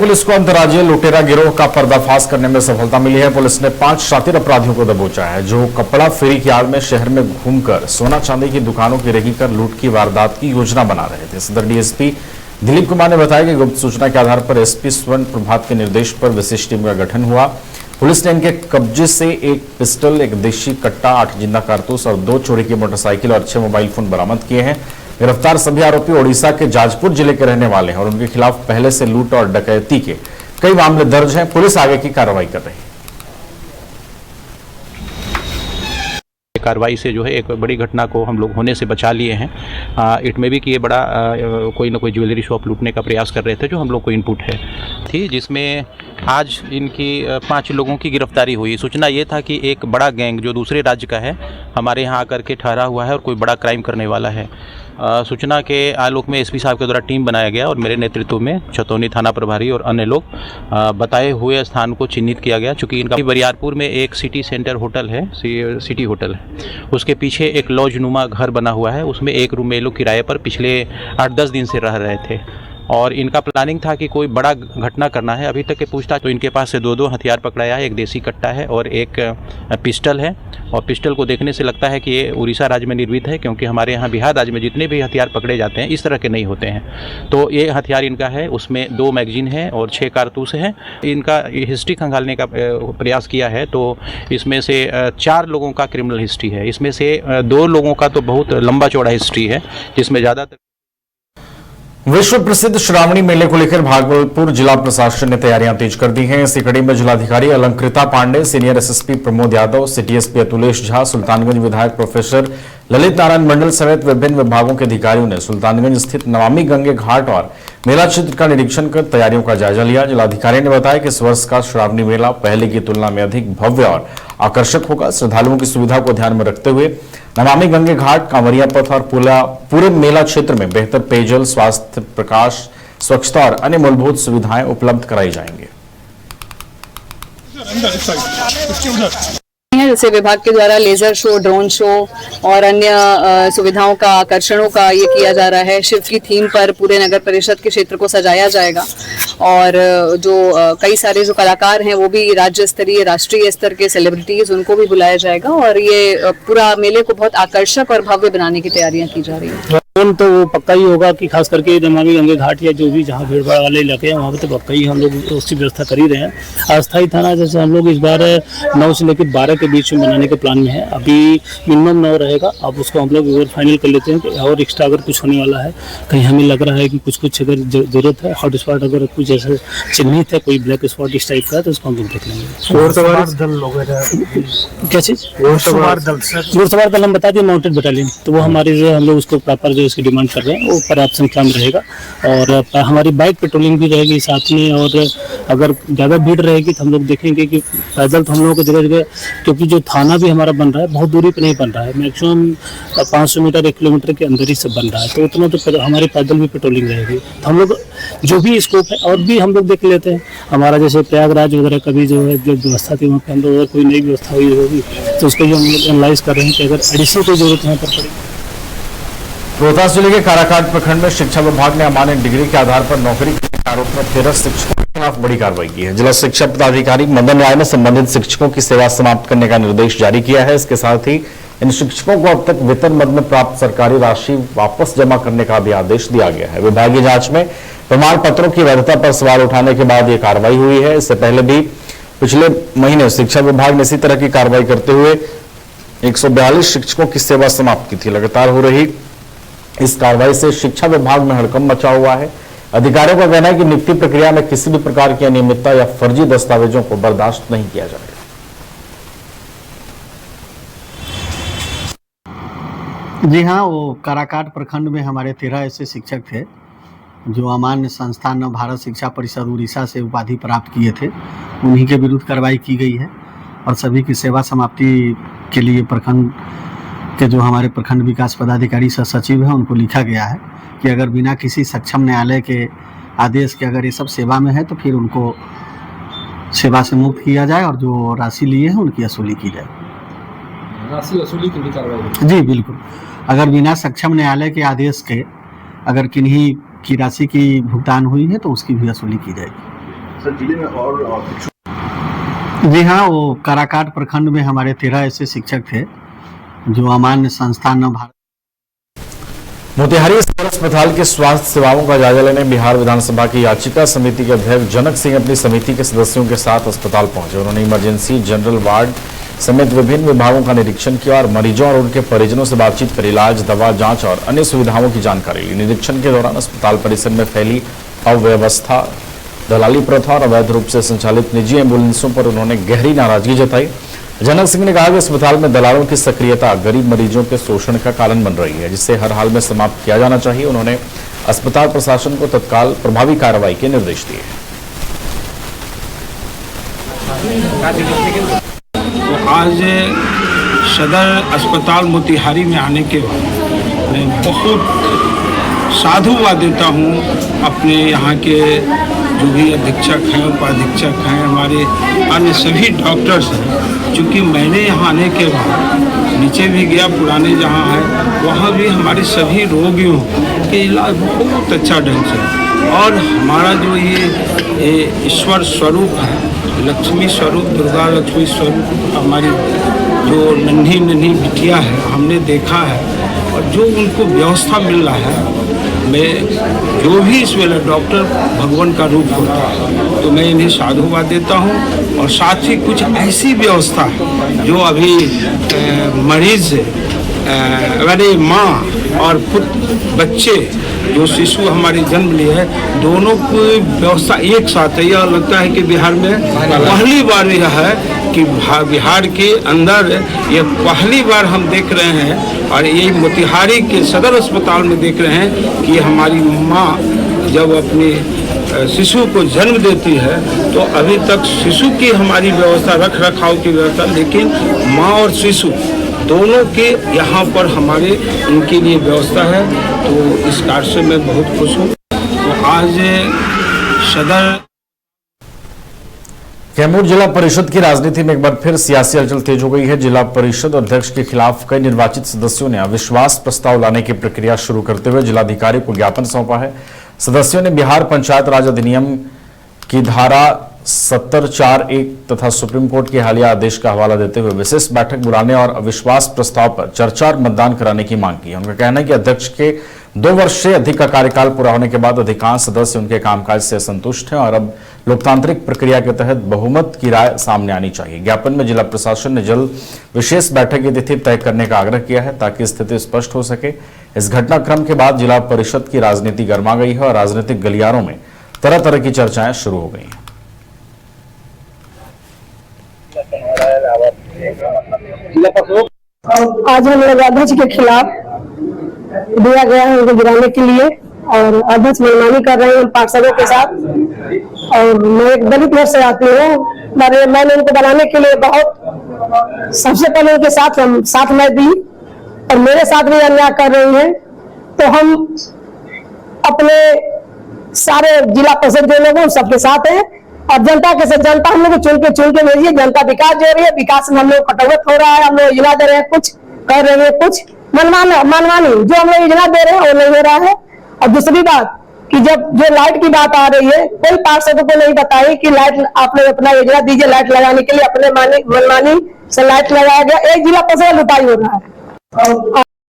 Police को अंतर्राज्यीय लुटेरा गिरोह का पर्दाफाश करने में सफलता मिली है। पुलिस ने 5 शातिर अपराधियों को दबोचा है, जो कपड़ा फेरी की आड़ में शहर में घूमकर सोना चांदी की दुकानों की रेकी कर लूट की वारदात की योजना बना रहे थे। सदर डीएसपी दिलीप कुमार ने बताया कि गुप्त सूचना के आधार पर एसपी स्वर्ण प्रभात के निर्देश पर विशेष टीम का गठन हुआ। पुलिस ने इनके कब्जे से एक पिस्टल, एक देशी कट्टा, 8 जिंदा कारतूस और 2 चोरी की मोटरसाइकिल और 6 मोबाइल फोन बरामद किए हैं। गिरफ्तार सभी आरोपी ओडिशा के जाजपुर जिले के रहने वाले हैं और उनके खिलाफ पहले से लूट और डकैती के कई मामले दर्ज हैं। पुलिस आगे की कार्रवाई कर रही है। कार्रवाई से जो है एक बड़ी घटना को हम लोग होने से बचा लिए हैं। इट में भी कि ये बड़ा कोई ना कोई ज्वेलरी शॉप लूटने का प्रयास कर रहे थे, जो हम लोग को इनपुट है थी, जिसमें आज इनकी 5 लोगों की गिरफ्तारी हुई। सूचना ये था कि एक बड़ा गैंग जो दूसरे राज्य का है हमारे यहाँ आकर के ठहरा हुआ है और कोई बड़ा क्राइम करने वाला है। सूचना के आलोक में एसपी साहब के द्वारा टीम बनाया गया और मेरे नेतृत्व में छतौनी थाना प्रभारी और अन्य लोग बताए हुए स्थान को चिन्हित किया गया। चूँकि इनका बरियारपुर में एक सिटी सेंटर होटल है, सिटी होटल है, उसके पीछे एक लॉज नुमा घर बना हुआ है। उसमें एक रूम में ये लोग किराए पर पिछले 8-10 दिन से रह रहे थे और इनका प्लानिंग था कि कोई बड़ा घटना करना है। अभी तक के पूछताछ तो इनके पास से 2 हथियार पकड़ाया है, एक देसी कट्टा है और एक पिस्टल है। और पिस्टल को देखने से लगता है कि ये उड़ीसा राज्य में निर्मित है, क्योंकि हमारे यहाँ बिहार राज्य में जितने भी हथियार पकड़े जाते हैं इस तरह के नहीं होते हैं। तो ये हथियार इनका है, उसमें 2 मैगजीन है और 6 कारतूस हैं। इनका हिस्ट्री खंगालने का प्रयास किया है तो इसमें से 4 लोगों का क्रिमिनल हिस्ट्री है। इसमें से 2 लोगों का तो बहुत लंबा चौड़ा हिस्ट्री है, जिसमें ज़्यादातर। विश्व प्रसिद्ध श्रावणी मेले को लेकर भागलपुर जिला प्रशासन ने तैयारियां तेज कर दी हैं। इसी कड़ी में जिलाधिकारी Alankrita Pandey, senior SSP Pramod Yadav, city SP Atulesh Jha, Sultanganj विधायक प्रोफेसर ललित नारायण मंडल समेत विभिन्न विभागों के अधिकारियों ने सुल्तानगंज स्थित नमामि गंगे घाट और मेला क्षेत्र का निरीक्षण कर तैयारियों का जायजा लिया। जिलाधिकारी ने बताया कि इस वर्ष का श्रावणी मेला पहले की तुलना में अधिक भव्य और आकर्षक होगा। श्रद्धालुओं की सुविधा को ध्यान में रखते हुए नमामि गंगे घाट, कांवरिया पथ और पूरे मेला क्षेत्र में बेहतर पेयजल, स्वास्थ्य, प्रकाश, स्वच्छता और अन्य मूलभूत सुविधाएं उपलब्ध कराई जाएंगी। जैसे विभाग के द्वारा लेजर शो, ड्रोन शो और अन्य सुविधाओं का, आकर्षणों का ये किया जा रहा है। शिव की थीम पर पूरे नगर परिषद के क्षेत्र को सजाया जाएगा और जो कई सारे जो कलाकार हैं वो भी राज्य स्तरीय, राष्ट्रीय स्तर के सेलिब्रिटीज, उनको भी बुलाया जाएगा और ये पूरा मेले को बहुत आकर्षक और भव्य बनाने की तैयारियां की जा रही हैं। तो वो पक्का ही होगा कि खास करके नमामि गंगे घाट या जो भी जहाँ भीड़ भाड़ वाले इलाके हैं वहाँ पे तो पक्का ही हम लोग उसकी व्यवस्था कर ही रहे हैं। अस्थायी थाना जैसे हम लोग इस बार 9 से लेकर 12 के बीच में बनाने के प्लान में है। अभी मिनिमम 9 रहेगा। अब उसको हम लोग एक बार फाइनल कर लेते हैं कि और एक्स्ट्रा अगर कुछ होने वाला है, कहीं हमें लग रहा है कि कुछ अगर जरूरत है, हॉट स्पॉट अगर कुछ ऐसा चिन्हित है, कोई ब्लैक स्पॉट इस टाइप का, तो उसको हम लोग देख लेंगे। क्या चीज़? घुड़सवार दल हम बता दिए, माउंटेड बटालियन, तो वो हमारे जो हम लोग उसको प्रॉपर जो इसकी डिमांड कर रहे हैं वो पर्याप्त संख्या में रहेगा। और हमारी बाइक पेट्रोलिंग भी रहेगी साथ में। और अगर ज़्यादा भीड़ रहेगी तो हम लोग देखेंगे कि पैदल तो हम लोगों को जगह जगह, क्योंकि जो थाना भी हमारा बन रहा है बहुत दूरी पे नहीं बन रहा है, मैक्सिमम 500 मीटर 1 किलोमीटर के अंदर ही सब बन रहा है, तो उतना तो हमारी पैदल भी पेट्रोलिंग रहेगी। तो हम लोग जो भी स्कोप है और भी हम लोग देख लेते हैं। हमारा जैसे प्रयागराज वगैरह कभी जो है जो व्यवस्था थी वहाँ पर हम लोग अगर कोई नई व्यवस्था हुई होगी तो उसको भी हम लोग एनालाइज कर रहे हैं कि अगर एडिशनल कोई जरूरत यहाँ पर पड़ेगी। रोहतास जिले के काराकाट प्रखंड में शिक्षा विभाग ने अमान्य डिग्री के आधार पर नौकरी के आरोप में 13 शिक्षकों के खिलाफ बड़ी कार्रवाई की है। जिला शिक्षा पदाधिकारी मदन राय ने संबंधित शिक्षकों की सेवा समाप्त करने का निर्देश जारी किया है। इसके साथ ही इन शिक्षकों को अब तक वेतन मद में प्राप्त सरकारी राशि वापस जमा करने का भी आदेश दिया गया है। विभागीय जांच में प्रमाण पत्रों की वैधता पर सवाल उठाने के बाद यह कार्रवाई हुई है। इससे पहले भी पिछले महीने शिक्षा विभाग ने इसी तरह की कार्रवाई करते हुए 142 शिक्षकों की सेवा समाप्त की थी। लगातार हो रही इस कार्रवाई से शिक्षा विभाग में हड़कंप मचा हुआ है। अधिकारियों का कहना है कि नियुक्ति प्रक्रिया में किसी भी प्रकार की अनियमितता या फर्जी दस्तावेजों को बर्दाश्त नहीं किया जाएगा। जी हाँ, वो काराकाट प्रखंड में हमारे 13 ऐसे शिक्षक थे जो अमान्य संस्थान भारत शिक्षा परिषद उड़ीसा से उपाधि प्राप्त किए थे। उन्हीं के विरुद्ध कार्रवाई की गई है और सभी की सेवा समाप्ति के लिए प्रखंड के जो हमारे प्रखंड विकास पदाधिकारी सह सचिव हैं उनको लिखा गया है कि अगर बिना किसी सक्षम न्यायालय के आदेश के अगर ये सब सेवा में है तो फिर उनको सेवा से मुक्त किया जाए और जो राशि लिए हैं उनकी वसूली की जाए। राशि वसूली की भी कार्रवाई? जी बिल्कुल। अगर बिना सक्षम न्यायालय के आदेश के अगर किन्हीं की राशि की भुगतान हुई है तो उसकी भी वसूली की जाएगी। सर जिले में और जी हाँ, वो काराकाट प्रखंड में हमारे 13 ऐसे शिक्षक थे जो अमान्य संस्थान भारत। मोतिहारी सदर अस्पताल के स्वास्थ्य सेवाओं का जायजा लेने बिहार विधानसभा की याचिका समिति के अध्यक्ष जनक सिंह अपनी समिति के सदस्यों के साथ अस्पताल पहुंचे। उन्होंने इमरजेंसी, जनरल वार्ड समेत विभिन्न विभागों का निरीक्षण किया और मरीजों और उनके परिजनों से बातचीत कर इलाज, दवा, जांच और अन्य सुविधाओं की जानकारी ली। निरीक्षण के दौरान अस्पताल परिसर में फैली अव्यवस्था, दलाली प्रथा और अवैध रूप से संचालित निजी एम्बुलेंसों पर उन्होंने गहरी नाराजगी जताई। जनक सिंह ने कहा कि अस्पताल में दलालों की सक्रियता गरीब मरीजों के शोषण का कारण बन रही है, जिसे हर हाल में समाप्त किया जाना चाहिए। उन्होंने अस्पताल प्रशासन को तत्काल प्रभावी कार्रवाई के निर्देश दिए। तो आज सदर अस्पताल मोतिहारी में आने के बाद मैं बहुत साधुवाद देता हूँ अपने यहाँ के जो भी अधीक्षक हैं, उपाधीक्षक हैं, हमारे अन्य सभी डॉक्टर्स हैं। चूँकि मैंने यहाँ आने के बाद नीचे भी गया, पुराने जहाँ है वहाँ भी हमारे सभी रोगियों के इलाज बहुत अच्छा ढंग से, और हमारा जो ये ईश्वर स्वरूप है, लक्ष्मी स्वरूप, दुर्गा लक्ष्मी स्वरूप हमारी जो नन्ही बिटिया है, हमने देखा है। और जो उनको व्यवस्था मिल रहा है, मैं जो भी इस वेला डॉक्टर भगवान का रूप होता है, तो मैं इन्हें साधुवाद देता हूँ। और साथ ही कुछ ऐसी व्यवस्था है जो अभी मरीज अरे माँ और पुत्र बच्चे जो शिशु हमारी जन्म लिए है, दोनों की व्यवस्था एक साथ है। यह लगता है कि बिहार में पहली बार यह है कि बिहार के अंदर ये पहली बार हम देख रहे हैं, और यही मोतिहारी के सदर अस्पताल में देख रहे हैं कि हमारी माँ जब अपनी शिशु को जन्म देती है तो अभी तक शिशु की हमारी व्यवस्था, रख रखाव की व्यवस्था, लेकिन माँ और शिशु दोनों के यहाँ पर हमारे उनके लिए व्यवस्था है। तो इस कार्य से मैं बहुत खुश हूँ। तो आज सदर कैमूर जिला परिषद की राजनीति में एक बार फिर सियासी हलचल तेज हो गई है। जिला परिषद अध्यक्ष के खिलाफ कई निर्वाचित सदस्यों ने अविश्वास प्रस्ताव लाने की प्रक्रिया शुरू करते हुए जिलाधिकारी को ज्ञापन सौंपा है। सदस्यों ने बिहार पंचायत राज अधिनियम की धारा 70(4)(1) तथा सुप्रीम कोर्ट के हालिया आदेश का हवाला देते हुए विशेष बैठक बुलाने और अविश्वास प्रस्ताव पर चर्चा और मतदान कराने की मांग की है। उनका कहना है कि अध्यक्ष के 2 वर्ष से अधिक का कार्यकाल पूरा होने के बाद अधिकांश सदस्य उनके कामकाज से असंतुष्ट हैं और अब लोकतांत्रिक प्रक्रिया के तहत बहुमत की राय सामने आनी चाहिए। ज्ञापन में जिला प्रशासन ने जल्द विशेष बैठक की तिथि तय करने का आग्रह किया है ताकि स्थिति स्पष्ट हो सके। इस घटनाक्रम के बाद जिला परिषद की राजनीति गर्मा गई है और राजनीतिक गलियारों में तरह तरह की चर्चाएं शुरू हो गई हैं। आज हम लोग अध्यक्ष के खिलाफ दिया गया है उनको गिराने के लिए, और अध्यक्ष मनमानी कर रहे हैं पार्षदों के साथ। और मैं एक दलित घर से आती हूँ, मैंने उनको बनाने के लिए बहुत सबसे पहले उनके साथ मैं दी, और मेरे साथ भी अन्याय कर रही हैं। तो हम अपने सारे जिला परिषद जो लोग हैं सबके साथ हैं, और जनता के साथ, जनता हम लोग चुन के भेजिए। जनता विकास जो रही है, विकास में हम लोग कटौत हो रहा है, हम लोग योजना दे रहे हैं, कुछ कर रहे हैं, कुछ मनमानी जो हम लोग योजना दे रहे हैं वो नहीं हो रहा है। और दूसरी बात कि जब जो लाइट की बात आ रही है, कोई पार्षदों को नहीं बताई कि लाइट आप लोग अपना योजना दीजिए लाइट लगाने के लिए, अपने मनमानी से लाइट लगाया गया। एक जिला परिषद लुटाई हो रहा है।